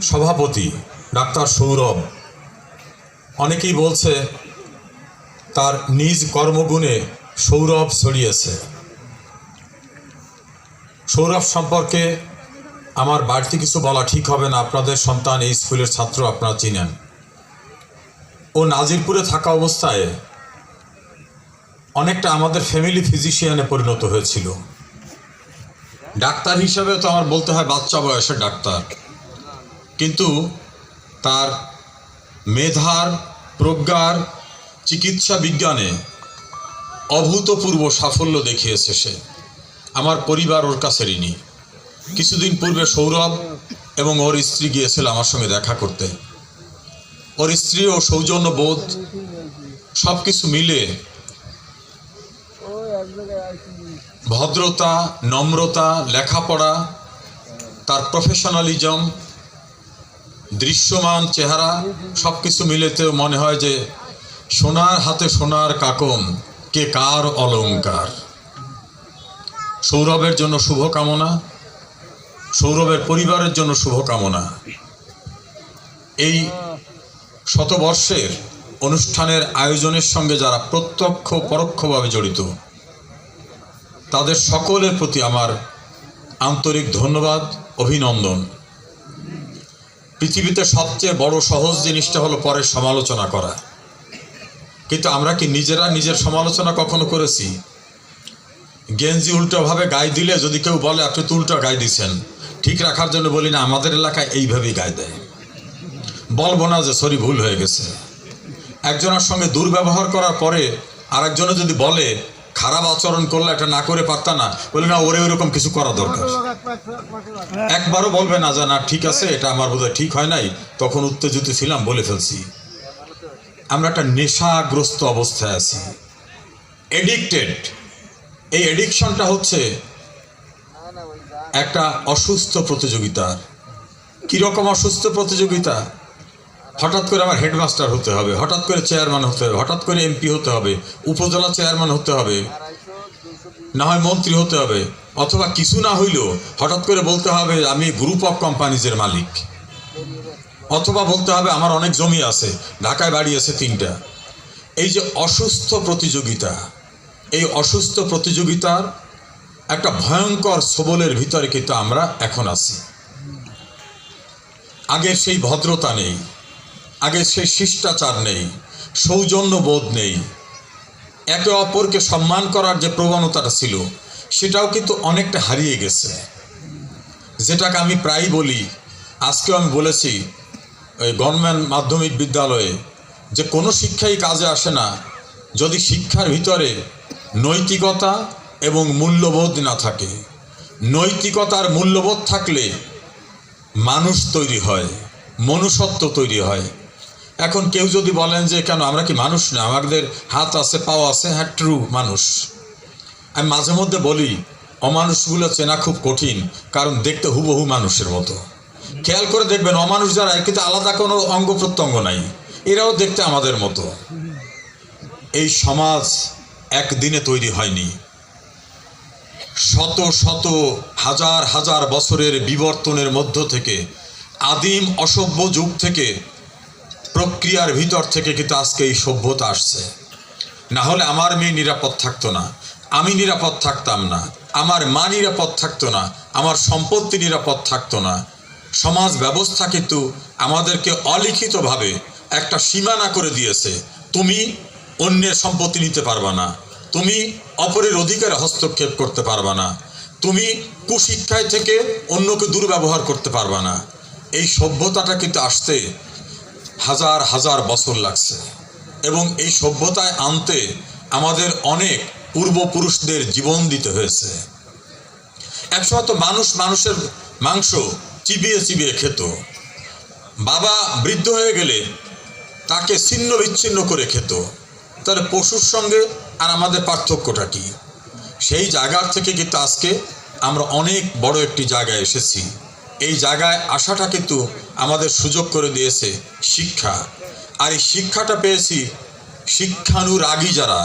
সভাপতি ডাক্তার সৌরভ অনেকেই বলছে তার নিজ কর্মগুণে সৌরভ ছড়িয়েছে। সৌরভ সম্পর্কে আমার বাড়তি কিছু বলা ঠিক হবে না, আপনাদের সন্তান এই স্কুলের ছাত্র, আপনারা চিনেন। ও নাজিরপুরে থাকা অবস্থায় অনেকটা আমাদের ফ্যামিলি ফিজিশিয়ানে পরিণত হয়েছিল। ডাক্তার হিসাবে তো আমার বলতে হয় বাচ্চা বয়সের ডাক্তার, কিন্তু তার মেধার, প্রজ্ঞার, চিকিৎসা বিজ্ঞানে অভূতপূর্ব সাফল্য দেখিয়েছে সে। আমার পরিবার ওর কাছে ঋণী। কিছুদিন পূর্বে সৌরভ এবং ওর স্ত্রী গিয়েছিল আমার সঙ্গে দেখা করতে। ওর স্ত্রী ও সৌজন্যবোধ সব কিছু মিলে ভদ্রতা, নম্রতা, লেখাপড়া, তার প্রফেশনালিজম, দৃশ্যমান চেহারা সব কিছু মিলেতে মনে হয় যে সোনার হাতে সোনার কাকন, কে কার অলংকার। সৌরভের জন্য শুভকামনা, সৌরভের পরিবারের জন্য শুভকামনা। এই শতবর্ষের অনুষ্ঠানের আয়োজনের সঙ্গে যারা প্রত্যক্ষ পরোক্ষভাবে জড়িত, তাদের সকলের প্রতি আমার আন্তরিক ধন্যবাদ, অভিনন্দন। পৃথিবীতে সবচেয়ে বড় সহজ জিনিসটা হলো পরের সমালোচনা করা, কিন্তু আমরা কি নিজেরা নিজের সমালোচনা কখনো করেছি? গেঞ্জি উল্টোভাবে গায়ে দিলে যদি কেউ বলে আপনি তো উল্টো গায়ে দিচ্ছেন, ঠিক রাখার জন্য বলি না আমাদের এলাকায় এইভাবেই গায়ে দেয়, বলবো না যে সরি ভুল হয়ে গেছে। একজনের সঙ্গে দুর্ব্যবহার করার পরে আরেকজনে যদি বলে খারাপ আচরণ করলে এটা না করে পারতা না, বলে না ওরে ওরকম কিছু করা দরকার। একবারও বলবে না যে না ঠিক আছে এটা আমার বোধহয় ঠিক হয় নাই, তখন উত্তেজিত ছিলাম বলে ফেলছি। আমরা একটা নেশাগ্রস্ত অবস্থায় আছি, এডিক্টেড। এই এডিকশনটা হচ্ছে একটা অসুস্থ প্রতিযোগিতার। কীরকম অসুস্থ প্রতিযোগিতা? হঠাৎ করে আমার হেডমাস্টার হতে হবে, হঠাৎ করে চেয়ারম্যান হতে হবে, হঠাৎ করে এমপি হতে হবে, উপজেলা চেয়ারম্যান হতে হবে, না হয় মন্ত্রী হতে হবে, অথবা কিছু না হইলেও হঠাৎ করে বলতে হবে আমি গ্রুপ অফ কোম্পানিজের মালিক, অথবা বলতে হবে আমার অনেক জমি আছে, ঢাকায় বাড়ি আছে 3টা। এই যে অসুস্থ প্রতিযোগিতা, এই অসুস্থ প্রতিযোগিতার একটা ভয়ঙ্কর সবলের ভিতরে কিন্তু আমরা এখন আছি। আগের সেই ভদ্রতা নেই, আগের সেই শিষ্টাচার নেই, সৌজন্যবোধ নেই, একে অপরকে সম্মান করার যে প্রবণতাটা ছিল সেটাও কিন্তু অনেকটা হারিয়ে গেছে। যেটাকে আমি প্রায়ই বলি, আজকেও আমি বলেছি ওই গভর্নমেন্ট মাধ্যমিক বিদ্যালয়ে, যে কোনো শিক্ষাই কাজে আসে না যদি শিক্ষার ভিতরে নৈতিকতা এবং মূল্যবোধ না থাকে। নৈতিকতার মূল্যবোধ থাকলে মানুষ তৈরি হয়, মনুষ্যত্ব তৈরি হয়। এখন কেউ যদি বলেন যে কেন আমরা কি মানুষ না, আমাদের হাত আছে, পাও আছে, হ্যাঁ ট্রু মানুষ। আমি মাঝে মধ্যে বলি অমানুষগুলো চেনা খুব কঠিন, কারণ দেখতে হুবহু মানুষের মতো। খেয়াল করে দেখবেন অমানুষ যারা, কিন্তু আলাদা কোনো অঙ্গ প্রত্যঙ্গ নাই, এরাও দেখতে আমাদের মতো। এই সমাজ একদিনে তৈরি হয়নি, শত শত হাজার হাজার বছরের বিবর্তনের মধ্য থেকে, আদিম অসভ্য যুগ থেকে, প্রক্রিয়ার ভিতর থেকে কিন্তু আজকে এই সভ্যতা আসছে। না হলে আমার মেয়ে নিরাপদ থাকতো না, আমি নিরাপদ থাকতাম না, আমার মা নিরাপদ থাকতো না, আমার সম্পত্তি নিরাপদ থাকতো না। সমাজ ব্যবস্থা কিন্তু আমাদেরকে অলিখিতভাবে একটা সীমানা করে দিয়েছে, তুমি অন্যের সম্পত্তি নিতে পারবা না, তুমি অপরের অধিকারে হস্তক্ষেপ করতে পারবা না, তুমি কুশিক্ষায় থেকে অন্যকে দুর্ব্যবহার করতে পারবা না। এই সভ্যতাটা কিন্তু আসতে হাজার হাজার বছর লাগছে, এবং এই সভ্যতায় আনতে আমাদের অনেক পূর্বপুরুষদের জীবন দিতে হয়েছে। একসময় তো মানুষ মানুষের মাংস চিবিয়ে চিবিয়ে খেত। বাবা বৃদ্ধ হয়ে গেলে তাকে ছিন্ন বিচ্ছিন্ন করে খেত। তাহলে পশুর সঙ্গে আর আমাদের পার্থক্যটা কি? সেই জায়গার থেকে কিন্তু আজকে আমরা অনেক বড় একটি জায়গায় এসেছি। এই জায়গায় আসাটা কিন্তু আমাদের সুযোগ করে দিয়েছে শিক্ষা। আর এই শিক্ষাটা পেয়েছি শিক্ষানুরাগী যারা,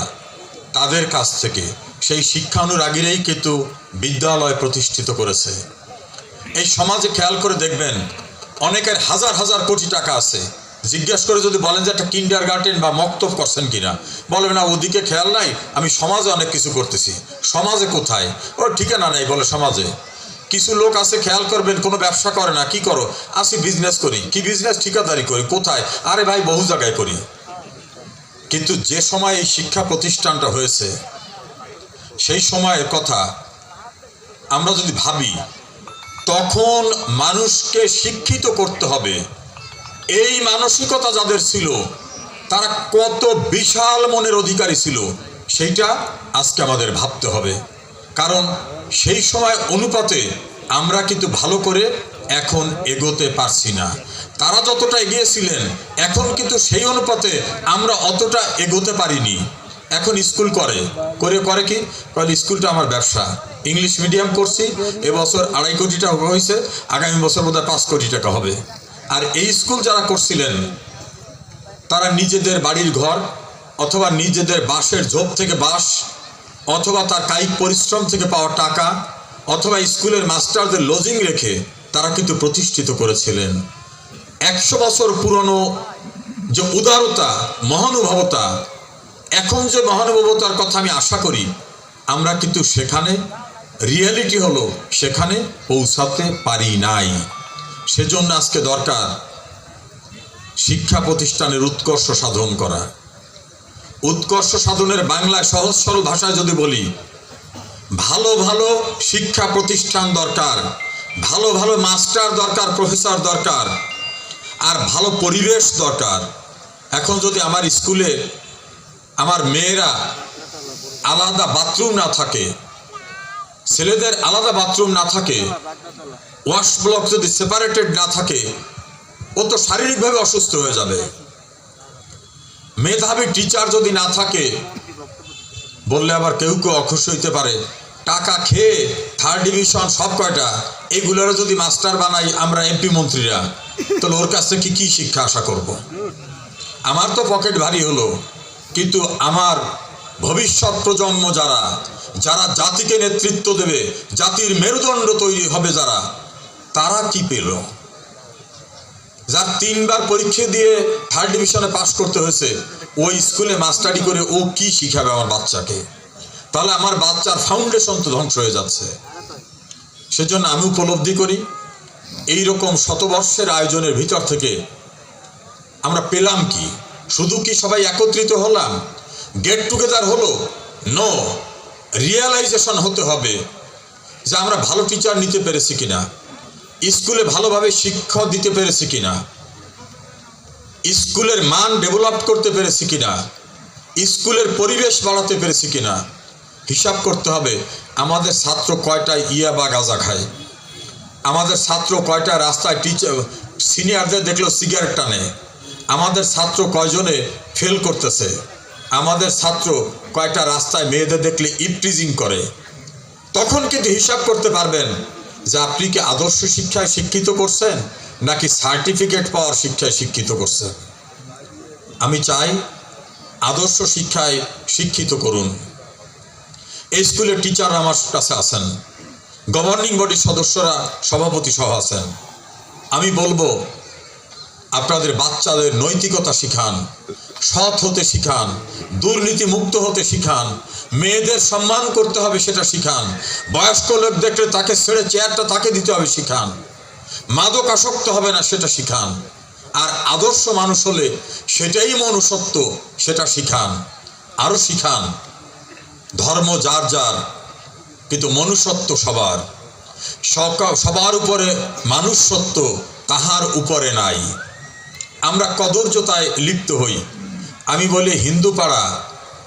তাদের কাছ থেকে। সেই শিক্ষানুরাগীরাই কিন্তু বিদ্যালয় প্রতিষ্ঠিত করেছে। এই সমাজে খেয়াল করে দেখবেন অনেকের হাজার হাজার কোটি টাকা আছে, জিজ্ঞেস করে যদি বলেন যে একটা কিন্ডার গার্ডেন বা মক্তব করছেন কিনা, বলবে না ওদিকে খেয়াল নাই, আমি সমাজে অনেক কিছু করতেছি। সমাজে কোথায়? ওর ঠিকানা নেই বলে সমাজে। কিছু লোক আছে, খেয়াল করবেন, কোনো ব্যবসা করে না, কি করো? আসি বিজনেস করি। কি বিজনেস? ঠিকাদারি করি। কোথায়? আরে ভাই বহু জায়গায় করি। কিন্তু যে সময় এই শিক্ষা প্রতিষ্ঠানটা হয়েছে সেই সময়ের কথা আমরা যদি ভাবি, তখন মানুষকে শিক্ষিত করতে হবে, এই মানসিকতা যাদের ছিল তারা কত বিশাল মনের অধিকারী ছিল সেইটা আজকে আমাদের ভাবতে হবে। কারণ সেই সময় অনুপাতে আমরা কিন্তু ভালো করে এখন এগোতে পারছি না। তারা যতটা এগিয়েছিলেন এখন কিন্তু সেই অনুপাতে আমরা অতটা এগোতে পারিনি। এখন স্কুল করে কি? স্কুলটা আমার ব্যবসা, ইংলিশ মিডিয়াম করছি, এবছর 2.5 কোটি টাকা হয়েছে, আগামী বছর বোধহয় 5 কোটি টাকা হবে। আর এই স্কুল যারা করছিলেন তারা নিজেদের বাড়ির ঘর অথবা নিজেদের বাঁশের ঝোপ থেকে বাঁশ অথবা তার কায়িক পরিশ্রম থেকে পাওয়া টাকা অথবা স্কুলের মাস্টারদের লজিং রেখে তারা কিন্তু প্রতিষ্ঠিত করেছিলেন। 100 বছর পুরনো যে উদারতা, মহানুভবতা, এখন যে মহানুভবতার কথা আমি আশা করি আমরা কিন্তু সেখানে, রিয়েলিটি হলো সেখানে পৌঁছাতে পারি নাই। সেজন্য আজকে দরকার শিক্ষা প্রতিষ্ঠানের উৎকর্ষ সাধন করা। উৎকর্ষ সাধনের বাংলায় সহজ সরল ভাষায় যদি বলি, ভালো ভালো শিক্ষা প্রতিষ্ঠান দরকার, ভালো ভালো মাস্টার দরকার, প্রফেসর দরকার, আর ভালো পরিবেশ দরকার। এখন যদি আমার স্কুলে আমার মেয়েরা আলাদা বাথরুম না থাকে, ছেলেদের আলাদা বাথরুম না থাকে, ওয়াশ ব্লক যদি সেপারেটেড না থাকে, ও তো শারীরিকভাবে অসুস্থ হয়ে যাবে। মেধাবী টিচার যদি না থাকে, বললে আবার কেউ কেউ অখুশি হইতে পারে, টাকা খেয়ে 3rd ডিভিশন সব কয়টা, এগুলোর যদি মাস্টার বানাই আমরা এমপি মন্ত্রীরা, তাহলে ওর কাছ থেকে কি শিক্ষা আশা করব? আমার তো পকেট ভারী হলো, কিন্তু আমার ভবিষ্যৎ প্রজন্ম যারা যারা জাতিকে নেতৃত্ব দেবে, জাতির মেরুদণ্ড তৈরি হবে যারা, তারা কি পেল? যার 3 বার পরীক্ষা দিয়ে 3rd ডিভিশনে পাস করতে হয়েছে, ওই স্কুলে মাস্টারি করে ও কি শিখাবে আমার বাচ্চাকে? তাহলে আমার বাচ্চার ফাউন্ডেশন তো ধ্বংস হয়ে যাচ্ছে। সেজন্য আমি উপলব্ধি করি এইরকম শতবর্ষের আয়োজনের ভিতর থেকে আমরা পেলাম কি? শুধু কি সবাই একত্রিত হলাম, গেট টুগেদার হলো? নো, রিয়েলাইজেশন হতে হবে যে আমরা ভালো টিচার নিতে পেরেছি কিনা, স্কুলে ভালোভাবে শিক্ষা দিতে পেরেছি কিনা, স্কুলের মান ডেভেলপ করতে পেরেছি কিনা, স্কুলের পরিবেশ বাড়াতে পেরেছি কিনা। হিসাব করতে হবে আমাদের ছাত্র কয়টা ইয়া বা গাঁজা খায়, আমাদের ছাত্র কয়টা রাস্তায় টিচার সিনিয়রদের দেখলো সিগারেট টানে, আমাদের ছাত্র কয়জনে ফেল করতেছে, আমাদের ছাত্র কয়টা রাস্তায় মেয়েদের দেখলে ইপটিজিং করে। তখন কিন্তু হিসাব করতে পারবেন যে আপনি কি আদর্শ শিক্ষায় শিক্ষিত করছেন নাকি সার্টিফিকেট পাওয়ার শিক্ষায় শিক্ষিত করছেন। আমি চাই আদর্শ শিক্ষায় শিক্ষিত করুন। এই স্কুলের টিচাররা আমার কাছে আছেন, গভর্নিং বডির সদস্যরা সভাপতি সহ আছেন। আমি বলবো আপনাদের বাচ্চাদের নৈতিকতা শিখান, সৎ হতে শিখান, দুর্নীতি মুক্ত হতে শিখান, মেয়েদের সম্মান করতে হবে সেটা শিখান, বয়স্ক লোক দেখলে তাকে ছেড়ে চেয়ারটা তাকে দিতে হবে শিখান, মাদক আসক্ত হবে না সেটা শিখান, আর আদর্শ মানুষ হলে সেটাই মনুষ্যত্ব সেটা শিখান। আরও শিখান ধর্ম যার যার, কিন্তু মনুষ্যত্ব সবার, সবার উপরে মানুষত্ব তাহার উপরে নাই। আমরা কদর্যতায় লিপ্ত হই। আমি বলি হিন্দু পাড়া,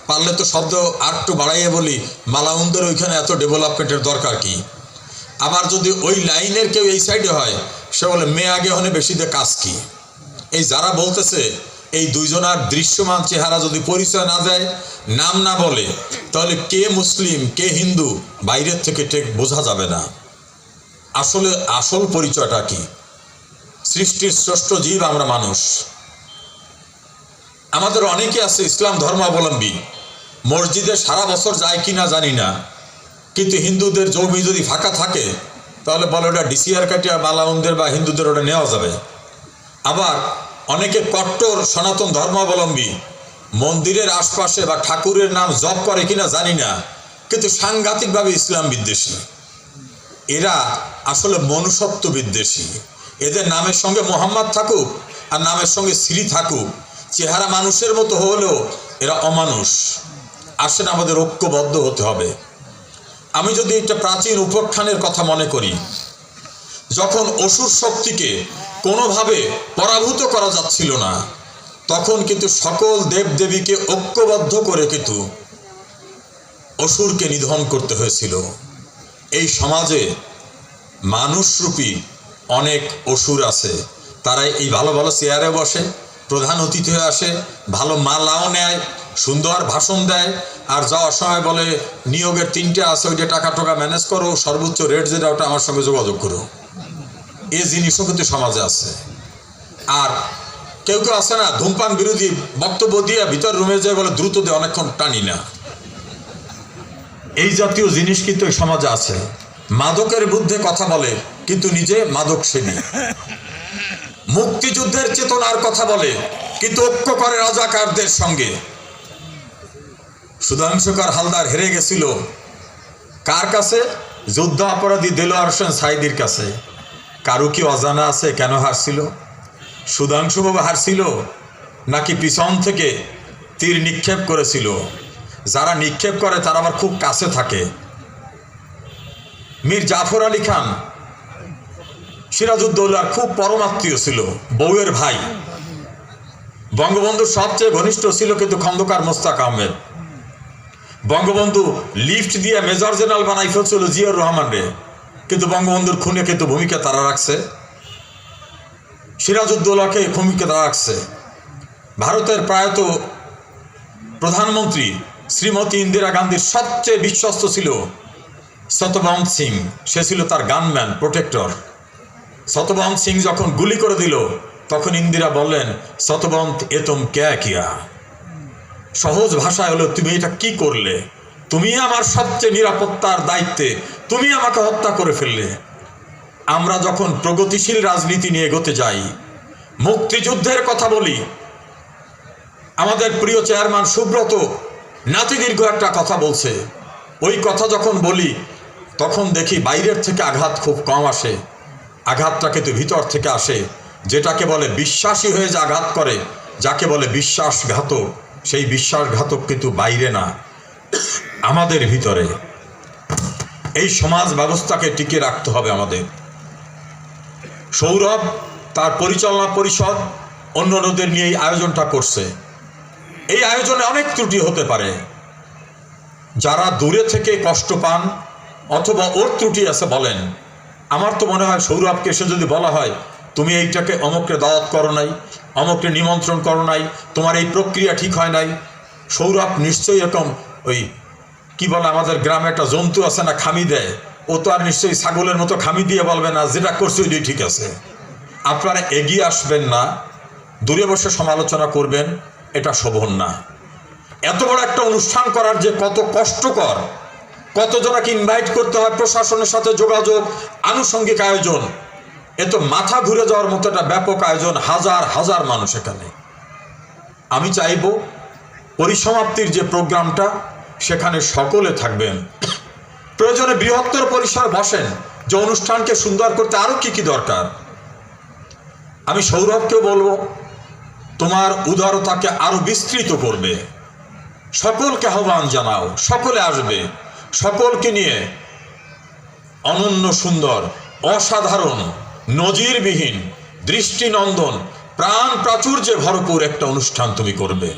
পারলে তো শব্দ আর একটু বাড়াইয়ে বলি মালাউনদের ওইখানে এত ডেভেলপমেন্টের দরকার কি। আবার যদি ওই লাইনের কেউ এই সাইডে হয়, সে বলে মেয়ে আগে হনে বেশি দিয়ে কাজ কি। এই যারা বলতেছে, এই দুইজনার দৃশ্যমান চেহারা যদি পরিচয় না দেয়, নাম না বলে, তাহলে কে মুসলিম কে হিন্দু বাইরের থেকে ঠিক বোঝা যাবে না। আসলে আসল পরিচয়টা কি? সৃষ্টির শ্রেষ্ঠ জীব আমরা মানুষ। আমাদের অনেকে আছে ইসলাম ধর্মাবলম্বী, মসজিদে সারা বছর যায় কি না জানি না, কিন্তু হিন্দুদের জমি যদি ফাঁকা থাকে তাহলে বলে ওটা ডিসিআর কাটিয়া বালাউনদের বা হিন্দুদের ওটা নেওয়া যাবে। আবার অনেকে কট্টর সনাতন ধর্মাবলম্বী মন্দিরের আশপাশে বা ঠাকুরের নাম জপ করে কিনা জানি না, কিন্তু সাংঘাতিকভাবে ইসলাম বিদ্বেষী। এরা আসলে মনুষ্যত্ব বিদ্বেষী। এদের নামের সঙ্গে মোহাম্মদ থাকুক আর নামের সঙ্গে শ্রী থাকুক, চেহারা মানুষের মতো হলেও এরা অমানুষ। আসেন আমাদের ঐক্যবদ্ধ হতে হবে। আমি যদি একটা প্রাচীন উপাখ্যানের কথা মনে করি, যখন অসুর শক্তিকে কোনোভাবে পরাভূত করা যাচ্ছিল না, তখন কিন্তু সকল দেবদেবীকে ঐক্যবদ্ধ করে কিন্তু অসুরকে নিধন করতে হয়েছিল। এই সমাজে মানুষরূপী অনেক অসুর আছে, তারা এই ভালো ভালো চেয়ারে বসে, প্রধান অতিথি হয়ে আসে, ভালো মালাও নেয়, সুন্দর ভাষণ দেয়, আর যাওয়ার সময় বলে নিয়োগের 3টে আছে, ওইটা টাকা টাকা ম্যানেজ করো, সর্বোচ্চ রেট যেটা ওটা আমার সঙ্গে যোগাযোগ করো। এই জিনিসও কিন্তু সমাজে আছে। আর কেউ কেউ আছে না, ধূমপান বিরোধী বক্তব্য দিয়ে ভিতর রুমে যায় বলে দ্রুত দিয়ে অনেকক্ষণ টানি না। এই জাতীয় জিনিস কিন্তু এই সমাজে আছে। মাদকের বিরুদ্ধে কথা বলে কিন্তু নিজে মাদক সেবী। মুক্তিযুদ্ধের চেতনার কথা বলে কিন্তু ঐক্য করে রাজাকারদের সঙ্গে। সুধাংশুকার হালদার হেরে গেছিল কার কাছে? যুদ্ধ অপরাধী দেলোয়ার হোসেন সাইদির কাছে। কারো কি অজানা আছে কেন হারছিল? সুধাংশুবাবু হারছিল নাকি পিছন থেকে তীর নিক্ষেপ করেছিল? যারা নিক্ষেপ করে তারা আবার খুব কাছে থাকে। মীর জাফর আলী খান সিরাজউদ্দৌলার খুব পরমাত্মীয় ছিল, বউয়ের ভাই। বঙ্গবন্ধুর সবচেয়ে ঘনিষ্ঠ ছিল কিন্তু খন্দকার মোস্তাক আহমেদ। বঙ্গবন্ধু লিফট দিয়ে মেজর জেনারেল বানাই ফেলছিল জিয়াউর রহমান রে, কিন্তু বঙ্গবন্ধুর খুনে কিন্তু ভূমিকা তারা রাখছে, সিরাজউদ্দৌলাকে ভূমিকা তারা রাখছে। ভারতের প্রয়াত প্রধানমন্ত্রী শ্রীমতী ইন্দিরা গান্ধীর সবচেয়ে বিশ্বস্ত ছিল সত্যবন্ত সিং, সে ছিল তার গানম্যান, প্রোটেক্টর। সত্যবন্ত সিং যখন গুলি করে দিল তখন ইন্দিরা বললেন, সত্যবন্ত এ তুম ক্যা কিয়া? সহজ ভাষায় হলো, তুমি এটা কি করলে? তুমি আমার সবচেয়ে নিরাপত্তার দায়িত্বে, তুমি আমাকে হত্যা করে ফেললে। আমরা যখন প্রগতিশীল রাজনীতি নিয়ে এগোতে যাই, মুক্তিযুদ্ধের কথা বলি, আমাদের প্রিয় চেয়ারম্যান সুব্রত নাতিদীর্ঘ একটা কথা বলছে, ওই কথা যখন বলি তখন দেখি বাইরের থেকে আঘাত খুব কম আসে, আঘাতটা কিন্তু ভিতর থেকে আসে। যেটাকে বলে বিশ্বাসী হয়ে যে আঘাত করে, যাকে বলে বিশ্বাসঘাতক, সেই বিশ্বাসঘাতক কিন্তু বাইরে না, আমাদের ভিতরে। এই সমাজ ব্যবস্থাকে টিকে রাখতে হবে আমাদের। সৌরভ তার পরিচালনা পরিষদ অন্যদের নিয়ে এই আয়োজনটা করছে। এই আয়োজনে অনেক ত্রুটি হতে পারে, যারা দূরে থেকে কষ্ট পান অথবা ওর ত্রুটি আছে বলেন। আমার তো মনে হয় সৌরভকে এসে যদি বলা হয়, তুমি এইটাকে অমুককে দাওয়াত করো নাই, অমুককে নিমন্ত্রণ করো নাই, তোমার এই প্রক্রিয়া ঠিক হয় নাই, সৌরভ নিশ্চয়ই এরকম ওই কি বলে, আমাদের গ্রামে একটা জন্তু আছে না, খামি দেয়, ও তো আর নিশ্চয়ই ছাগলের মতো খামি দিয়ে বলবে না যেটা করছে ওইটাই ঠিক আছে। আপনারা এগিয়ে আসবেন না, দূরে বসে সমালোচনা করবেন, এটা শোভন না। এত বড় একটা অনুষ্ঠান করার যে কত কষ্টকর, কতজনকে ইনভাইট করতে হয়, প্রশাসনের সাথে যোগাযোগ, আনুষঙ্গিক আয়োজন, এ তো মাথা ঘুরে যাওয়ার মতো একটা ব্যাপক আয়োজন, হাজার হাজার মানুষ এখানে। আমি চাইব পরিসমাপ্তির যে প্রোগ্রামটা, সেখানে সকলে থাকবেন। প্রয়োজনে বৃহত্তর পরিসরে বসেন, যে অনুষ্ঠানকে সুন্দর করতে আরো কি কি দরকার। আমি সৌরভকেও বলবো, তোমার উদারতাকে আরো বিস্তৃত করবে, সকলকে আহ্বান জানাও, সকলে আসবে, সকলকে নিয়ে অনন্য সুন্দর, অসাধারণ, নজিরবিহীন, দৃষ্টিনন্দন, প্রাণ প্রাচুর্যে ভরপুর একটা অনুষ্ঠান তুমি করবে।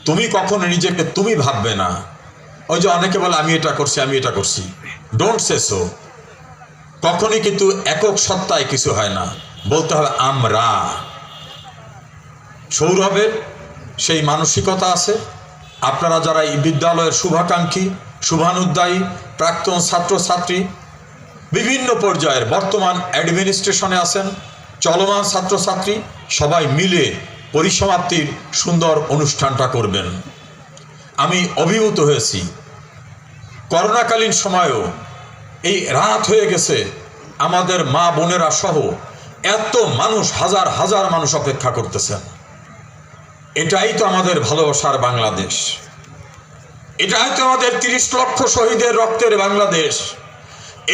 তুমি কখনো নিজেকে তুমি ভাববে না। ওই যে অনেকে বলে আমি এটা করছি, আমি এটা করছি, ডোন্ট সে সো। কখনই কিন্তু একক সত্তায় কিছু হয় না, বলতে হবে আমরা। সৌরভের সেই মানসিকতা আছে। আপনারা যারা এই বিদ্যালয়ের শুভাকাঙ্ক্ষী, শুভানুদ্দায়ী, প্রাক্তন ছাত্রছাত্রী, বিভিন্ন পর্যায়ের বর্তমান অ্যাডমিনিস্ট্রেশনে আছেন, চলমান ছাত্রছাত্রী, সবাই মিলে পরিসমাপ্তির সুন্দর অনুষ্ঠানটা করবেন। আমি অভিভূত হয়েছি। করোনাকালীন সময়েও এই রাত হয়ে গেছে, আমাদের মা বোনেরা সহ এত মানুষ, হাজার হাজার মানুষ অপেক্ষা করতেছেন। এটাই তো আমাদের ভালোবাসার বাংলাদেশ, এটাই তো আমাদের 30 লক্ষ শহীদের রক্তের বাংলাদেশ।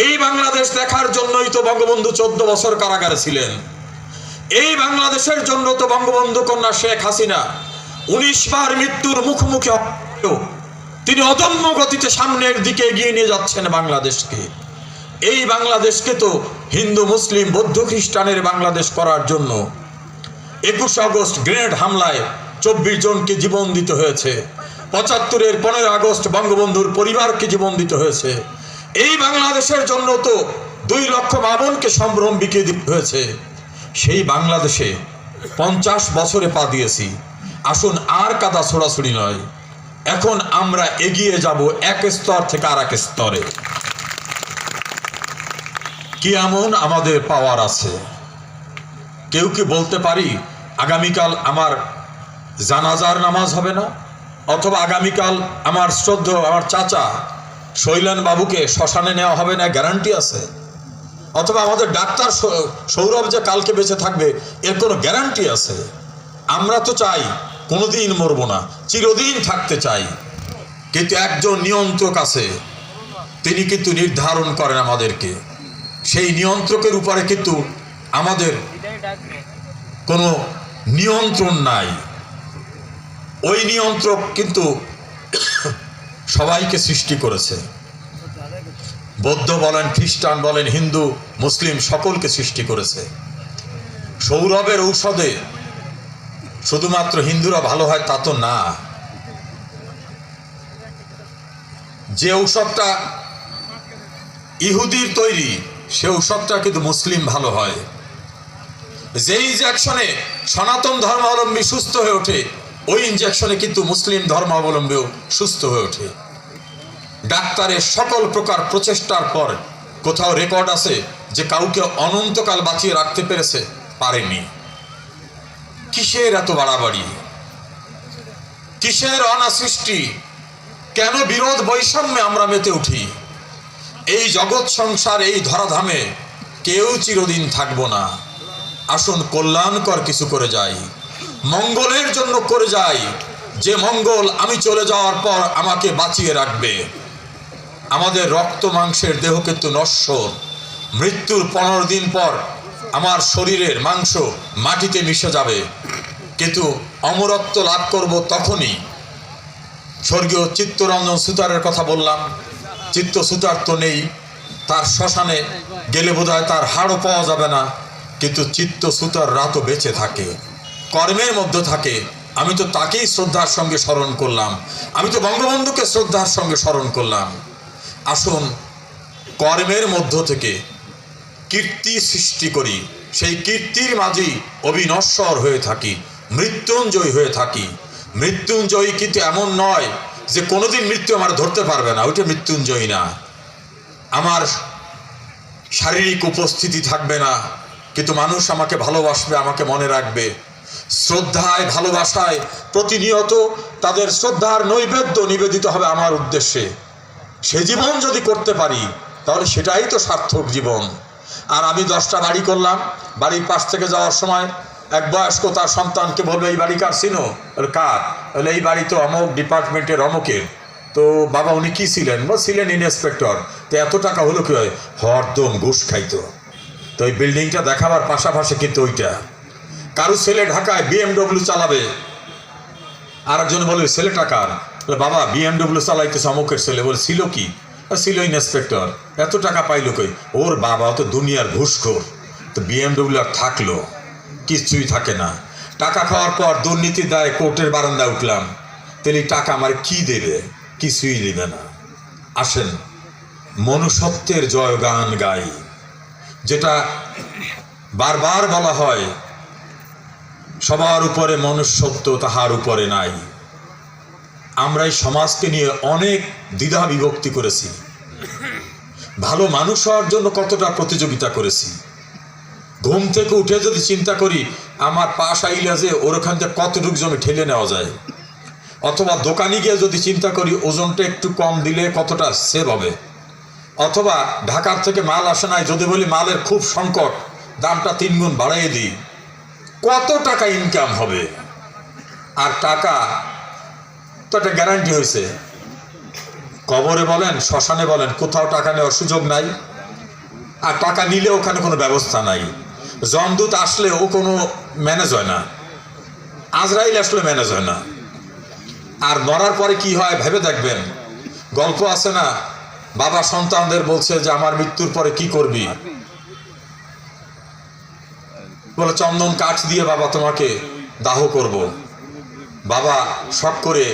এই বাংলাদেশ দেখার জন্যই তো বঙ্গবন্ধু 14 বছর কারাগারে ছিলেন। এই বাংলাদেশের জন্য তো বঙ্গবন্ধু কন্যা শেখ হাসিনা 19 বার মৃত্যুর মুখোমুখি হয়েও তিনি অদম্য গতিতে সামনের দিকে এগিয়ে নিয়ে যাচ্ছেন বাংলাদেশকে। এই বাংলাদেশকে তো হিন্দু, মুসলিম, বৌদ্ধ, খ্রিস্টানের বাংলাদেশ করার জন্য 21 আগস্ট গ্রেনেড হামলায় 24 জনকে জীবন দিতে হয়েছে। 75-এর 15 আগস্ট বঙ্গবন্ধুর পরিবারকে জীবন দিতে হয়েছে। এই বাংলাদেশের জন্য তো 2 লক্ষ মা বোনকে সম্ভ্রম বিকিয়ে দিতে হয়েছে। সেই বাংলাদেশে 50 বছরে পা দিয়েছি। আসুন আর কাদা ছোড়াছুড়ি নয়, এখন আমরা এগিয়ে যাব এক স্তর থেকে আর এক স্তরে। কি এমন আমাদের পাওয়ার আছে? কেউ কি বলতে পারি আগামীকাল আমার জানাজার নামাজ হবে না, অথবা আগামীকাল আমার শ্রদ্ধেয় আমার চাচা শৈলেন বাবুকে শ্মশানে নেওয়া হবে না? গ্যারান্টি আছে? অথবা আমাদের ডাক্তার সৌরভ যে কালকে বেঁচে থাকবে, এর কোনো গ্যারান্টি আছে? আমরা তো চাই কোনোদিন মরবো না, চিরদিন থাকতে চাই। কিন্তু একজন নিয়ন্ত্রক আছে, তিনি কিন্তু নির্ধারণ করেন আমাদেরকে। সেই নিয়ন্ত্রকের উপরে কিন্তু আমাদের কোনো নিয়ন্ত্রণ নাই। ওই নিয়ন্ত্রক কিন্তু সবাইকে সৃষ্টি করেছে। বৌদ্ধ বলেন, খ্রিস্টান বলেন, হিন্দু, মুসলিম সকলকে সৃষ্টি করেছে। সৌরভের ঔষধে শুধুমাত্র হিন্দুরা ভালো হয় তা তো না। যে ঔষধটা ইহুদির তৈরি, সে ঔষধটা কিন্তু মুসলিম ভালো হয়। যে ইনজেকশনে সনাতন ধর্মাবলম্বী সুস্থ হয়ে ওঠে, ওই ইনজেকশনে কিন্তু মুসলিম ধর্মাবলম্বীও সুস্থ হয়ে ওঠে। ডাক্তারের সকল প্রকার প্রচেষ্টার পর কোথাও রেকর্ড আছে যে কাউকে অনন্তকাল বাঁচিয়ে রাখতে পেরেছে? পারেনি। কিসের এত বাড়াবাড়ি? কিসের অনাসৃষ্টি? কেন বিরোধ বৈষম্যে আমরা মেতে উঠি? এই জগৎ সংসার, এই ধরাধামে কেউ চিরদিন থাকবো না। আসুন কল্যাণকর কিছু করে যাই, মঙ্গলের জন্য করে যাই, যে মঙ্গল আমি চলে যাওয়ার পর আমাকে বাঁচিয়ে রাখবে। আমাদের রক্ত মাংসের দেহ কিন্তু নশ্বর। মৃত্যুর 15 দিন পর আমার শরীরের মাংস মাটিতে মিশে যাবে, কিন্তু অমরত্ব লাভ করব তখনই। স্বর্গীয় চিত্তরঞ্জন সুতারের কথা বললাম, চিত্ত সুতার তো নেই, তার শ্মশানে গেলে বোধহয় তার হাড়ও পাওয়া যাবে না, কিন্তু চিত্ত সুতার রাতও বেঁচে থাকে, কর্মের মধ্যে থাকে। আমি তো তাকেই শ্রদ্ধার সঙ্গে স্মরণ করলাম, আমি তো বঙ্গবন্ধুকে শ্রদ্ধার সঙ্গে স্মরণ করলাম। আসুন কর্মের মধ্য থেকে কীর্তি সৃষ্টি করি, সেই কীর্তির মাঝেই অবিনশ্বর হয়ে থাকি, মৃত্যুঞ্জয়ী হয়ে থাকি। মৃত্যুঞ্জয়ী কিন্তু এমন নয় যে কোনোদিন মৃত্যু আমার ধরতে পারবে না, ওইটা মৃত্যুঞ্জয়ী না। আমার শারীরিক উপস্থিতি থাকবে না, কিন্তু মানুষ আমাকে ভালোবাসবে, আমাকে মনে রাখবে। শ্রদ্ধায়, ভালোবাসায় প্রতিনিয়ত তাদের শ্রদ্ধার নৈবেদ্য নিবেদিত হবে আমার উদ্দেশ্যে। সে জীবন যদি করতে পারি তাহলে সেটাই তো সার্থক জীবন। আর আমি 10টা বাড়ি করলাম, বাড়ির পাশ থেকে যাওয়ার সময় এক বয়স্ক তার সন্তানকে বলবে, এই বাড়ি কার চিনো? কার? বলে এই বাড়ি তো অমুক ডিপার্টমেন্টের অমুকের। তো বাবা উনি কি ছিলেন? ছিলেন ইন্সপেক্টর। তো এত টাকা হলো কি হয়? হরদম ঘুষ খাইতো। তো ওই বিল্ডিংটা দেখাবার পাশাপাশি কিন্তু ওইটা। কারো ছেলে ঢাকায় BMW চালাবে, আর একজন বলবে ছেলে টাকার। বাবা BMW চালাইতেছে অমুকের ছেলে। বলে ছিল কি? ছিল ইন্সপেক্টর। এত টাকা পাইলো কই? ওর বাবা তো দুনিয়ার ঘুষখোর। তো BMW আর থাকলো? কিছুই থাকে না। টাকা খাওয়ার পর দুর্নীতির দায়ে কোর্টের বারান্দায় উঠলাম, তাহলে টাকা আমার কি দেবে? কিছুই দেবে না। আসেন মনুষ্যত্বের জয়গান গাই, যেটা বারবার বলা হয়, সবার উপরে মনুষ্যত্ব, তাহার উপরে নাই। আমরা এই সমাজকে নিয়ে অনেক দ্বিধা বিভক্তি করেছি, ভালো মানুষ হওয়ার জন্য কতটা প্রতিযোগিতা করেছি। ঘুম থেকে উঠে যদি চিন্তা করি আমার পাশ আইলা যে ওর ওখান থেকে কতটুকু জমি ঠেলে নেওয়া যায়, অথবা দোকানে গিয়ে যদি চিন্তা করি ওজনটা একটু কম দিলে কতটা সেভ হবে, অথবা ঢাকার থেকে মাল আসে নাই, যদি বলি মালের খুব সংকট, দামটা 3 গুণ বাড়াইয়ে দিই, কত টাকা ইনকাম হবে? আর টাকা তো একটা গ্যারান্টি হয়েছে, কবরে বলেন শ্মশানে বলেন কোথাও টাকা নেওয়ার সুযোগ নাই। আর টাকা নিলে ওখানে কোনো ব্যবস্থা নাই। যমদূত আসলে ও কোনো ম্যানেজ হয় না, আজরাইল আসলে ম্যানেজ হয় না। আর মরার পরে কি হয় ভেবে দেখবেন। গল্প আছে না, বাবা সন্তানদের বলছে যে আমার মৃত্যুর পরে কি করবি? বলে চন্দন কাঠ দিয়ে বাবা তোমাকে দাহ করব। বাবা শখ করে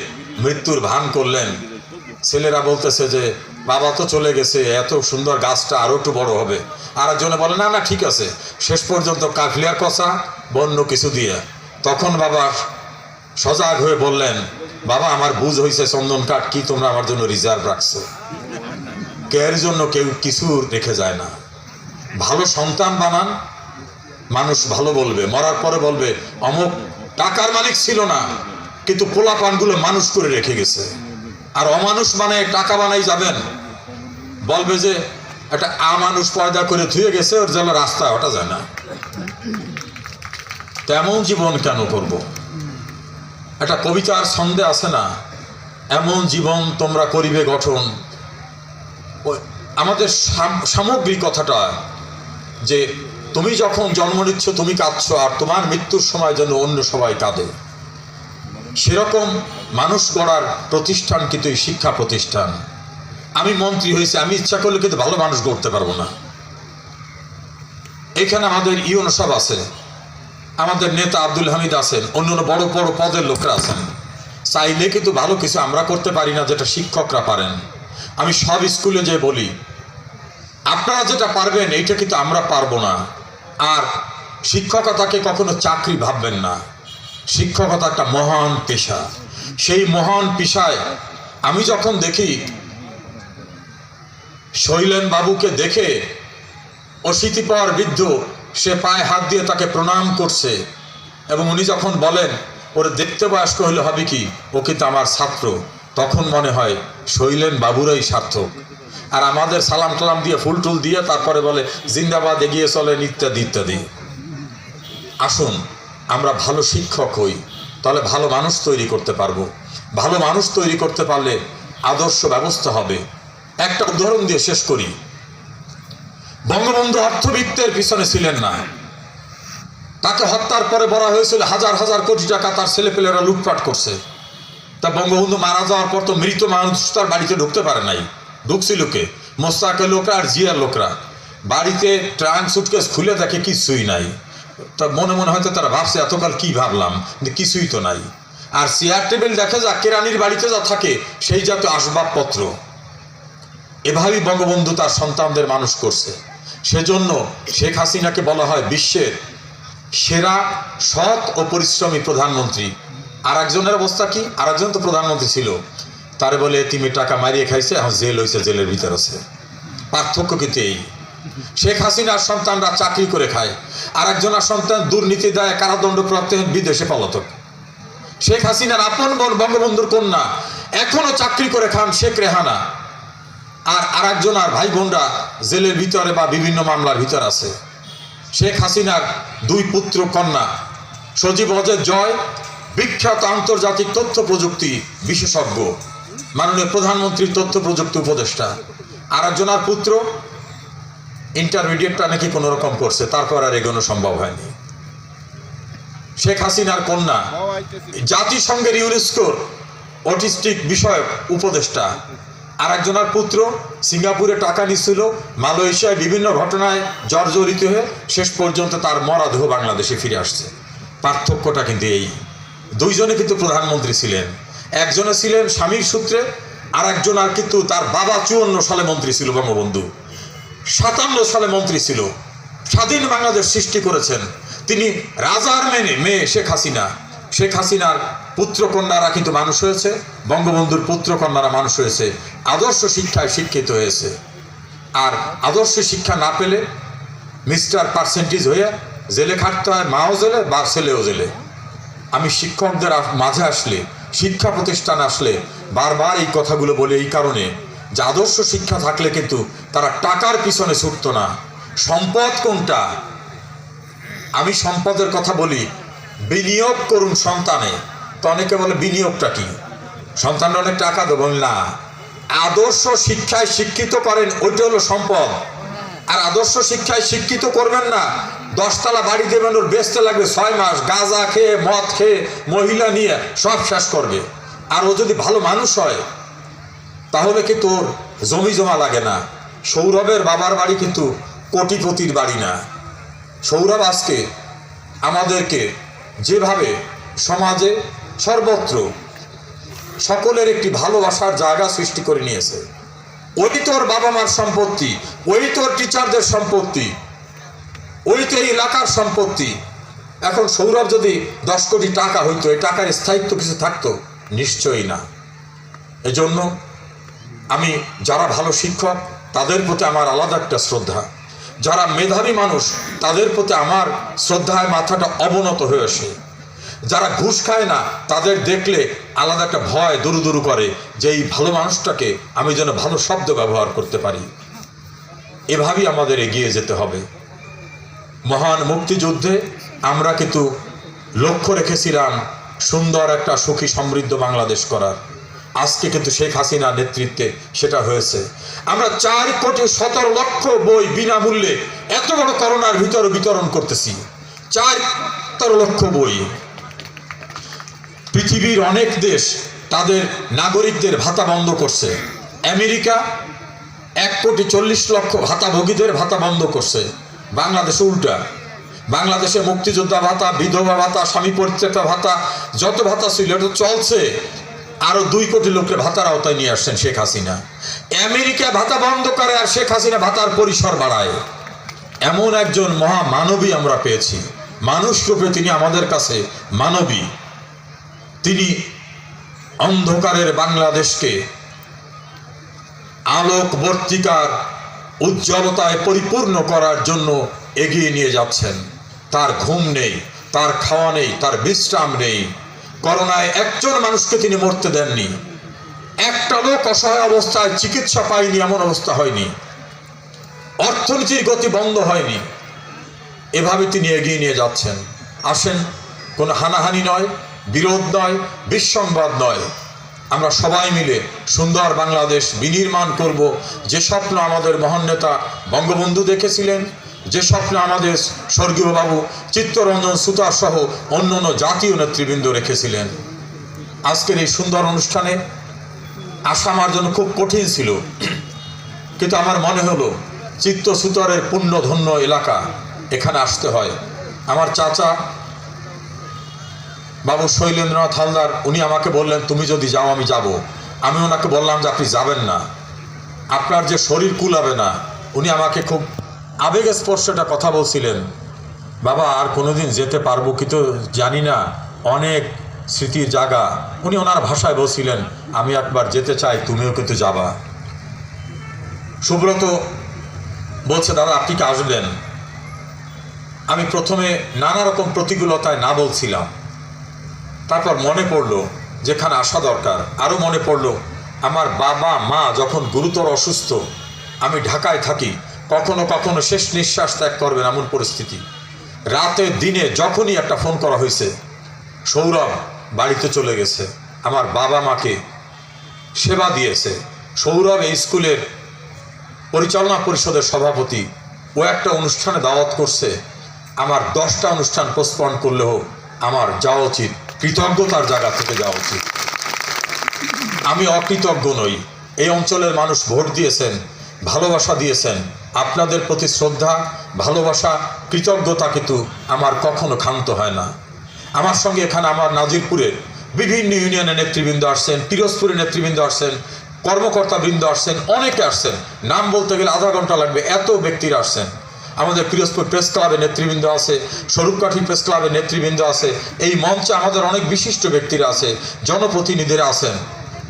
মৃত্যুর ভান করলেন। ছেলেরা বলতেছে যে বাবা তো চলে গেছে, এত সুন্দর গাছটা আরো একটু বড় হবে। আর একজনে বলে না না ঠিক আছে, শেষ পর্যন্ত কাফলিয়ার কষা বন্য কিছু দিয়ে। তখন বাবা সজাগ হয়ে বললেন, বাবা আমার বুঝ হয়েছে চন্দন কাঠ কি তোমরা আমার জন্য রিজার্ভ রাখছো। কের জন্য কেউ কিছু রেখে যায় না। ভালো সন্তান বানান, মানুষ ভালো বলবে, মরার পরে বলবে অমুক টাকার মালিক ছিল না কিন্তু পোলাপানগুলো মানুষ করে রেখে গেছে। আর অমানুষ বানায় টাকা বানাই যাবেন, বলবে যে একটা আমানুষ পয়দা করে ধুয়ে গেছে, ওর জন্য রাস্তা ওটা যায় না। তেমন জীবন কেন করব? একটা কবিতার ছন্দে আছে না, এমন জীবন তোমরা করিবে গঠন। আমাদের সামগ্রিক কথাটা যে তুমি যখন জন্ম নিচ্ছ তুমি কাঁদছ, আর তোমার মৃত্যুর সময় যেন অন্য সবাই কাঁদে। সেরকম মানুষ গড়ার প্রতিষ্ঠান কিন্তু এই শিক্ষা প্রতিষ্ঠান। আমি মন্ত্রী হয়েছি, আমি ইচ্ছা করলে কিন্তু ভালো মানুষ গড়তে পারবো না। এখানে আমাদের ইউনো সব আছে, আমাদের নেতা আব্দুল হামিদ আছেন, অন্যান্য বড় বড় পদের লোকরা আছেন। চাইলে কিন্তু ভালো কিছু আমরা করতে পারি না যেটা শিক্ষকরা পারেন। আমি সব স্কুলে যে বলি আপনারা যেটা পারবেন এইটা কিন্তু আমরা পারবো না। আর শিক্ষকতাকে কখনো চাকরি ভাববেন না। শিক্ষকতা একটা মহান পেশা। সেই মহান পেশায় আমি যখন দেখি শৈলেন বাবুকে দেখে অশীতিপর বৃদ্ধ সে পায়ে হাত দিয়ে তাকে প্রণাম করছে, এবং উনি যখন বলেন ওর দেখতে বয়স্ক হলে হবে কি, ও কিন্তু আমার ছাত্র, তখন মনে হয় শৈলেন বাবুরাই সার্থক। আর আমাদের সালাম টালাম দিয়ে ফুল টুল দিয়ে তারপরে বলে জিন্দাবাদ এগিয়ে চলেন ইত্যাদি ইত্যাদি। আসুন আমরা ভালো শিক্ষক হই, তাহলে ভালো মানুষ তৈরি করতে পারবো। ভালো মানুষ তৈরি করতে পারলে আদর্শ ব্যবস্থা হবে। একটা উদাহরণ দিয়ে শেষ করি। বঙ্গবন্ধু অর্থবিত্তের পিছনে ছিলেন না। তাকে হত্যার পরে বলা হয়েছিল হাজার হাজার কোটি টাকা তার ছেলেপেলেরা লুটপাট করছে। তা বঙ্গবন্ধু মারা যাওয়ার পর তো মৃত মানুষ তার বাড়িতে ঢুকতে পারে নাই। ঢুকছিল কে? মোস্তাকের লোকরা আর জিয়ার লোকরা। বাড়িতে ট্রাঙ্ক সুটকেস খুলে দেখে কিছুই নাই। তা মনে মনে হয়তো তারা ভাবছে এতকাল কি ভাবলাম, কিন্তু কিছুই তো নাই। আর চেয়ার টেবিল দেখে যা কেরানির বাড়িতে যা থাকে সেই জাতীয় আসবাবপত্র। এভাবেই বঙ্গবন্ধু তার সন্তানদের মানুষ করছে। সেজন্য শেখ হাসিনাকে বলা হয় বিশ্বের সেরা সৎ ও পরিশ্রমী প্রধানমন্ত্রী। আর একজনের অবস্থা কি? আর একজন তো প্রধানমন্ত্রী ছিল, তারে বলে তুমি টাকা মারিয়ে খাইছে, এখন জেল হয়েছে, জেলের ভিতর আছে। পার্থক্য কিন্তু এই, শেখ হাসিনার সন্তানরা চাকরি করে খায়, আর একজনের সন্তান দুর্নীতি দেয়, কারাদণ্ডপ্রাপ্ত বিদেশে পলাতক। শেখ হাসিনার আপন বোন বঙ্গবন্ধুর কন্যা এখনো চাকরি করে খান, শেখ রেহানা। আর একজন আর ভাই বোনরা জেলের ভিতরে বা বিভিন্ন মামলার ভিতর আছে। শেখ হাসিনার 2 পুত্র কন্যা, সজীব হজের জয় বিখ্যাত আন্তর্জাতিক তথ্য প্রযুক্তি বিশেষজ্ঞ, মাননীয় প্রধানমন্ত্রীর তথ্য প্রযুক্তি উপদেষ্টা। আর একজনের পুত্র ইন্টারমিডিয়েটটা নাকি কোনো রকম করছে, তারপর আর এগোনো সম্ভব হয়নি। শেখ হাসিনার কন্যা জাতিসংঘের ইউনেস্কোর অটিস্টিক বিষয়ক উপদেষ্টা। আর একজনের পুত্র সিঙ্গাপুরে টাকা নিচ্ছিল, মালয়েশিয়ায় বিভিন্ন ঘটনায় জর্জরিত হয়ে শেষ পর্যন্ত তার মরা দেহ বাংলাদেশে ফিরে আসছে। পার্থক্যটা কিন্তু এই, দুইজনে কিন্তু প্রধানমন্ত্রী ছিলেন। একজনে ছিলেন স্বামীর সূত্রে, আর একজন আর কিন্তু তার বাবা 54 সালে মন্ত্রী ছিল, বঙ্গবন্ধু 57 সালে মন্ত্রী ছিল। স্বাধীন বাংলাদেশ সৃষ্টি করেছেন তিনি। রাজার মেয়ে শেখ হাসিনা। শেখ হাসিনার পুত্রকন্যারা কিন্তু মানুষ হয়েছে, বঙ্গবন্ধুর পুত্রকন্যারা মানুষ হয়েছে, আদর্শ শিক্ষায় শিক্ষিত হয়েছে। আর আদর্শ শিক্ষা না পেলে মিস্টার পার্সেন্টেজ হয়ে জেলে খাটতে হয়, মাও জেলে বা ছেলেও জেলে। আমি শিক্ষকদের মাঝে আসলে, শিক্ষা প্রতিষ্ঠান আসলে বারবার এই কথাগুলো বলি এই কারণে, যে আদর্শ শিক্ষা থাকলে কিন্তু তারা টাকার পিছনে ছুটতো না। সম্পদ কোনটা? আমি সম্পদের কথা বলি, বিনিয়োগ করুন সন্তানে। তো অনেকে বলে বিনিয়োগটা কি? সন্তানরা অনেক টাকা দেবেন না, আদর্শ শিক্ষায় শিক্ষিত করেন, ওইটা হলো সম্পদ। আর আদর্শ শিক্ষায় শিক্ষিত করবেন না, 10 তলা বাড়ি দেবেন, ওর বেচতে লাগবে 6 মাস, গাঁজা খেয়ে মদ খেয়ে মহিলা নিয়ে সব শেষ করবে। আর ও যদি ভালো মানুষ হয় তাহলে কি তোর জমি জমা লাগে না। সৌরভের বাবার বাড়ি কিন্তু কোটিপতির বাড়ি না। সৌরভ আজকে আমাদেরকে যেভাবে সমাজে সর্বত্র সকলের একটি ভালোবাসার জায়গা সৃষ্টি করে নিয়েছে, ওই তোর বাবা মার সম্পত্তি, ওই তোর টিচারদের সম্পত্তি, ওই তো এই এলাকার সম্পত্তি। এখন সৌরভ যদি 10 কোটি টাকা হইতো, এই টাকার স্থায়িত্ব কিছু থাকতো? নিশ্চয়ই না। এজন্য আমি যারা ভালো শিক্ষক তাদের প্রতি আমার আলাদা একটা শ্রদ্ধা, যারা মেধাবী মানুষ তাদের প্রতি আমার শ্রদ্ধায় মাথাটা অবনত হয়ে আসে। যারা ঘুষ খায় না তাদের দেখলে আলাদা একটা ভয় দুরু দুরু করে যে এই ভালো মানুষটাকে আমি যেন ভালো শব্দ ব্যবহার করতে পারি। এভাবেই আমাদের এগিয়ে যেতে হবে। মহান মুক্তিযুদ্ধে আমরা কিন্তু লক্ষ্য রেখেছিলাম সুন্দর একটা সুখী সমৃদ্ধ বাংলাদেশ করার। আজকে কিন্তু শেখ হাসিনার নেতৃত্বে সেটা হয়েছে। আমরা 4,17,00,000 বই বিনামূল্যে এত বড় করোনার ভিতরে বিতরণ করতেছি। 4,17,00,000 বই। পৃথিবীর অনেক দেশ তাদের নাগরিকদের ভাতা বন্ধ করছে। আমেরিকা 1,40,00,000 ভাতাভোগীদের ভাতা বন্ধ করছে। বাংলাদেশ উল্টা। বাংলাদেশে মুক্তিযোদ্ধা ভাতা, বিধবা ভাতা, স্বামী পরিত্যক্তা ভাতা, যত ভাতা ছিল এটা চলছে। আরো 2 কোটি লোকের ভাতার আওতায় নিয়ে আসছেন শেখ হাসিনা। আমেরিকা ভাতা বন্ধ করে আর শেখ হাসিনা ভাতার পরিসর বাড়ায়। এমন একজন মহামানবী আমরা পেয়েছি। মানুষ রূপে তিনি আমাদের কাছে মানবী। তিনি অন্ধকারের বাংলাদেশকে আলোকবর্তিকার উজ্জ্বলতায় পরিপূর্ণ করার জন্য এগিয়ে নিয়ে যাচ্ছেন। তার ঘুম নেই, তার খাওয়া নেই, তার বিশ্রাম নেই। করোনায় একজন মানুষকে তিনি মরতে দেননি। একটা লোক অসহায় অবস্থায় চিকিৎসা পায়নি, এমন অবস্থা হয়নি। অর্থনীতির গতি বন্ধ হয়নি। এভাবে তিনি এগিয়ে নিয়ে যাচ্ছেন। আসেন, কোনো হানাহানি নয়, বিরোধ নয়, বিসংবাদ নয়। আমরা সবাই মিলে সুন্দর বাংলাদেশ বিনির্মাণ করব। যে স্বপ্ন আমাদের মহান নেতা বঙ্গবন্ধু দেখেছিলেন, যে স্বপ্ন আমাদের স্বর্গীয় বাবু চিত্তরঞ্জন সুতার সহ অন্যান্য জাতীয় নেতৃবৃন্দ রেখেছিলেন। আজকের এই সুন্দর অনুষ্ঠানে আসা আমার জন্য খুব কঠিন ছিল, কিন্তু আমার মনে হলো চিত্ত সুতারের পুণ্যধন্য এলাকা, এখানে আসতে হয়। আমার চাচা বাবু শৈলেন্দ্রনাথ হালদার, উনি আমাকে বললেন তুমি যদি যাও আমি যাব। আমি ওনাকে বললাম যে আপনি যাবেন না, আপনার যে শরীর কুলাবে না। উনি আমাকে খুব আবেগ স্পর্শ একটা কথা বলছিলেন, বাবা আর কোনোদিন যেতে পারবো কি তো জানি না, অনেক স্মৃতির জায়গা। উনি ওনার ভাষায় বলছিলেন আমি একবার যেতে চাই, তুমিও কিন্তু যাবা। সুব্রত বলছে দাদা আপনি কি আসবেন? আমি প্রথমে নানা রকম প্রতিকূলতায় না বলছিলাম, তারপর মনে পড়লো যেখানে আসা দরকার। আরও মনে পড়লো আমার বাবা মা যখন গুরুতর অসুস্থ, আমি ঢাকায় থাকি, কখনো কখনো শেষ নিঃশ্বাস ত্যাগ করবেন এমন পরিস্থিতি। রাতে দিনে যখনই একটা ফোন করা হয়েছে, সৌরভ বাড়িতে চলে গেছে, আমার বাবা মাকে সেবা দিয়েছে। সৌরভ এই স্কুলের পরিচালনা পরিষদের সভাপতি, ও একটা অনুষ্ঠানে দাওয়াত করছে, আমার 10টা অনুষ্ঠান পোস্টপন করলেও আমার যাওয়া উচিত, কৃতজ্ঞতার জায়গা থেকে যাওয়া উচিত। আমি অকৃতজ্ঞ নই। এই অঞ্চলের মানুষ ভোট দিয়েছেন, ভালোবাসা দিয়েছেন। আপনাদের প্রতি শ্রদ্ধা, ভালোবাসা, কৃতজ্ঞতা কিন্তু আমার কখনো ক্ষান্ত হয় না। আমার সঙ্গে এখানে আমার নাজিরপুরের বিভিন্ন ইউনিয়নের নেতৃবৃন্দ আসছেন, পিরোজপুরের নেতৃবৃন্দ আসছেন, কর্মকর্তাবৃন্দ আসছেন, অনেকে আসছেন। নাম বলতে গেলে আধা ঘন্টা লাগবে, এত ব্যক্তিরা আসছেন। আমাদের পিরোজপুর প্রেস ক্লাবের নেতৃবৃন্দ আছে, স্বরূপকাঠি প্রেস ক্লাবের নেতৃবৃন্দ আছে, এই মঞ্চে আমাদের অনেক বিশিষ্ট ব্যক্তিরা আছে, জনপ্রতিনিধিরা আছেন।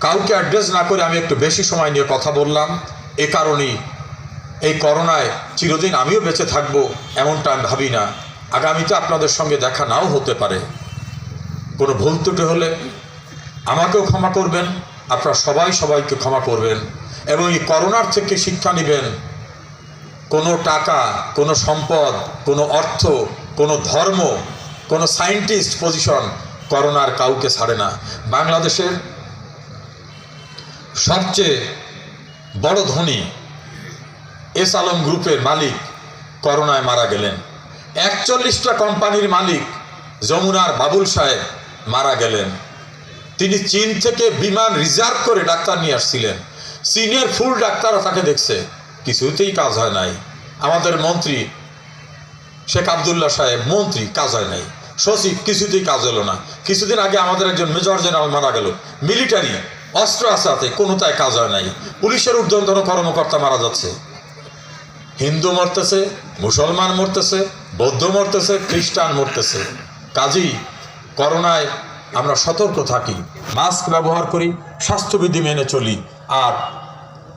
কাউকে অ্যাড্রেস না করে আমি একটু বেশি সময় নিয়ে কথা বললাম। এ কারণেই এই করোনায় চিরদিন আমিও বেঁচে থাকবো এমনটা আমি ভাবি না। আগামীতে আপনাদের সঙ্গে দেখা নাও হতে পারে। কোনো ভুল ত্রুটি হলে আমাকেও ক্ষমা করবেন, আপনারা সবাই সবাইকে ক্ষমা করবেন। এবং এই করোনার থেকে শিক্ষা নেবেন। কোনো টাকা, কোনো সম্পদ, কোনো অর্থ, কোনো ধর্ম, কোনো সায়েন্টিস্ট পজিশন করোনার কাউকে ছাড়ে না। বাংলাদেশের সবচেয়ে বড় ধনী এস আলম গ্রুপের মালিক করোনায় মারা গেলেন। 41টা কোম্পানির মালিক যমুনার বাবুল সাহেব মারা গেলেন। তিনি চীন থেকে বিমান রিজার্ভ করে ডাক্তার নিয়ে আসছিলেন। চীনের ফুল ডাক্তাররা তাকে দেখছে, কিছুতেই কাজ হয় নাই। আমাদের মন্ত্রী শেখ আবদুল্লাহ সাহেব মন্ত্রী, কাজ হয় নাই। সচিব, কিছুতেই কাজ হলো না। কিছুদিন আগে আমাদের একজন মেজর জেনারেল মারা গেল, মিলিটারি অস্ত্র আছে হাতে, কোনোটায় কাজ হয় নাই। পুলিশের ঊর্ধ্বতন কর্মকর্তা মারা যাচ্ছে। হিন্দু মরতেছে, মুসলমান মরতেছে, বৌদ্ধ মরতেছে, খ্রিস্টান মরতেছে। কাজেই করোনায় আমরা সতর্ক থাকি, মাস্ক ব্যবহার করি, স্বাস্থ্যবিধি মেনে চলি, আর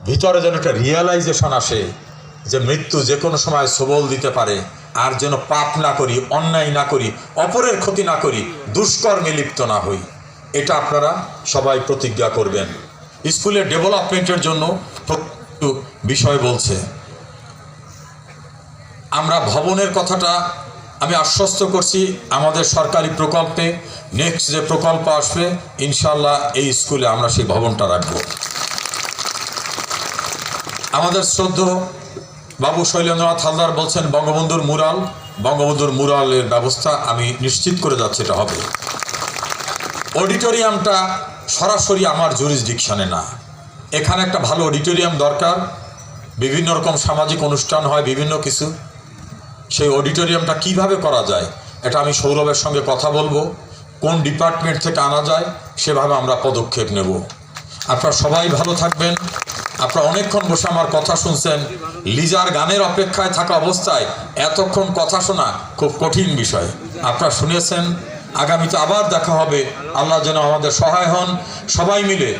ভিতরে যেন একটা রিয়েলাইজেশন আসে যে মৃত্যু যে কোনো সময় সবল দিতে পারে। আর যেন পাপ না করি, অন্যায় না করি, অপরের ক্ষতি না করি, দুষ্কর্মে লিপ্ত না হই। এটা আপনারা সবাই প্রতিজ্ঞা করবেন। স্কুলের ডেভেলপমেন্টের জন্য বিষয় বলছে, আমরা ভবনের কথাটা আমি আশ্বস্ত করছি, আমাদের সরকারি প্রকল্পে নেক্সট যে প্রকল্প আসবে ইনশাল্লাহ এই স্কুলে আমরা সেই ভবনটা রাখব। আমাদের শ্রদ্ধেয় বাবু শৈলেন্দ্রনাথ হালদার বলছেন বঙ্গবন্ধুর মুরালের ব্যবস্থা আমি নিশ্চিত করে যাচ্ছি, এটা হবে। অডিটোরিয়ামটা সরাসরি আমার জুরিসডিকশনে না, এখানে একটা ভালো অডিটোরিয়াম দরকার। বিভিন্ন রকম সামাজিক অনুষ্ঠান হয়, বিভিন্ন কিছু, সেই অডিটোরিয়ামটা কিভাবে করা যায় এটা আমি সৌরভের সঙ্গে কথা বলবো। কোন ডিপার্টমেন্ট থেকে আনা যায় সেভাবে আমরা পদক্ষেপ নেব। আপনারা সবাই ভালো থাকবেন। আপনারা অনেকক্ষণ বসে আমার কথা শুনছেন। লিজার গানের অপেক্ষায় থাকা অবস্থায় এতক্ষণ কথা শোনা খুব কঠিন বিষয়। আপনারা শুনেছেন। আগামীতে আবার দেখা হবে। আল্লাহ যেন আমাদের সহায় হন। সবাই মিলে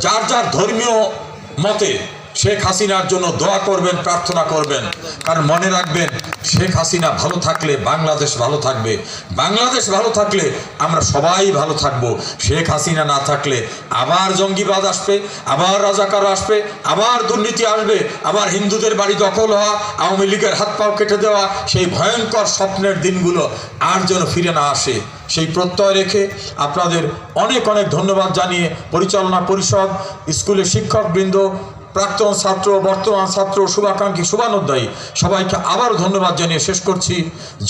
যার যার ধর্মীয় মতে শেখ হাসিনার জন্য দোয়া করবেন, প্রার্থনা করবেন। কারণ মনে রাখবেন, শেখ হাসিনা ভালো থাকলে বাংলাদেশ ভালো থাকবে, বাংলাদেশ ভালো থাকলে আমরা সবাই ভালো থাকবো। শেখ হাসিনা না থাকলে আবার জঙ্গিবাদ আসবে, আবার রাজাকার আসবে, আবার দুর্নীতি আসবে, আবার হিন্দুদের বাড়ি দখল হওয়া, আওয়ামী লীগের হাত পাও কেটে দেওয়া, সেই ভয়ঙ্কর স্বপ্নের দিনগুলো আর যেন ফিরে না আসে, সেই প্রত্যয় রেখে আপনাদের অনেক অনেক ধন্যবাদ জানিয়ে পরিচালনা পরিষদ, স্কুলের শিক্ষকবৃন্দ, প্রাক্তন ছাত্র, বর্তমান ছাত্র, শুভাকাঙ্ক্ষী, শুভানুধ্যায়ী সবাইকে আবারও ধন্যবাদ জানিয়ে শেষ করছি।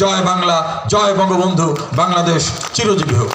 জয় বাংলা, জয় বঙ্গবন্ধু, বাংলাদেশ চিরজীবী হোক।